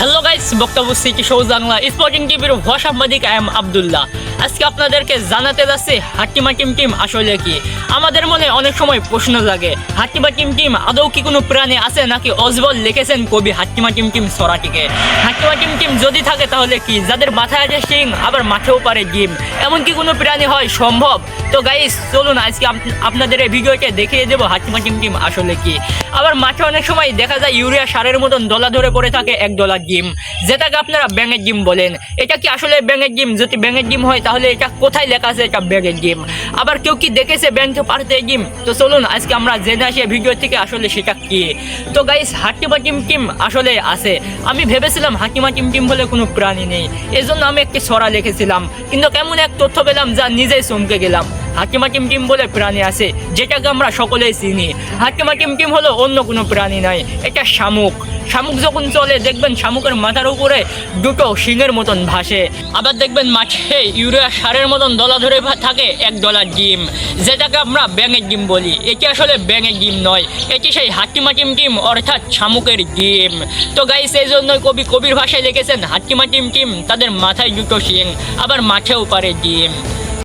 Hello guys, বক্তব্য city show Bangla sporting টিভির ভয় সাংবাদিক আই এম আব্দুল্লাহ। আজকে আপনাদেরকে জানাতে যাচ্ছি হাট্টিমা টিম আসলে কি। আমাদের মনে অনেক সময় প্রশ্ন জাগে, হাট্টিমা টিম আদৌ কি কোনো প্রাণী আছে নাকি অজবল লিখেছেন কবি হাট্টিমা টিম ছড়াটিকে। হাট্টিমা টিম যদি থাকে তাহলে কি, যাদের মাথায় আছে শিং আবার মাঠেও পারে ডিম, এমন কি কোনো প্রাণী হয় সম্ভব? তো গাইস চলুন আজকে আপনাদের এই ভিডিওতে দেখিয়ে দেবো হাট্টিমা টিম আসলে কি। আবার মাঠে অনেক সময় দেখা যায় ইউরিয়া সারের মতন দলা ধরে পড়ে থাকে এক ডলার ডিম, যেটাকে আপনারা ব্যাঙের ডিম বলেন। এটা কি আসলে ব্যাঙের ডিম? যদি ব্যাঙের ডিম হয় তাহলে এটা কোথায় লেখা আছে এটা ব্যাঙের ডিম? আবার কেউ কি দেখেছে ব্যাঙকে পারতে ডিম? তো চলুন আজকে আমরা জেনে আসি ভিডিও থেকে আসলে সেটা কি। তো গাইস, হাট্টিমা টিম আসলে আছে। আমি ভেবেছিলাম হাট্টিমা টিম বলে কোনো প্রাণী নেই, এজন্য আমি একটি ছড়া লিখেছিলাম, কিন্তু কেমন এক তথ্য পেলাম যা নিজেই চমকে গেলাম। হাট্টিমা টিম বলে প্রাণী আছে, যেটাকে আমরা সকলেই চিনি। হাট্টিমা টিম হলো অন্য কোনো প্রাণী নয়, এটা শামুক। শামুক যখন চলে দেখবেন শামুকের মাথার উপরে দুটো শিঙের মতন ভাসে। আবার দেখবেন মাঠে ইউরিয়া সারের মতন দলা ধরে থাকে এক ডলার ডিম, যেটাকে আমরা ব্যাঙের ডিম বলি। এটি আসলে ব্যাঙের ডিম নয়, এটি সেই হাট্টিমা টিম অর্থাৎ শামুকের ডিম। তো গাইস, এই জন্যই কবির ভাষায় লিখেছেন হাট্টিমা টিম তাদের মাথায় দুটো শিং আবার মাঠেও পারে ডিম।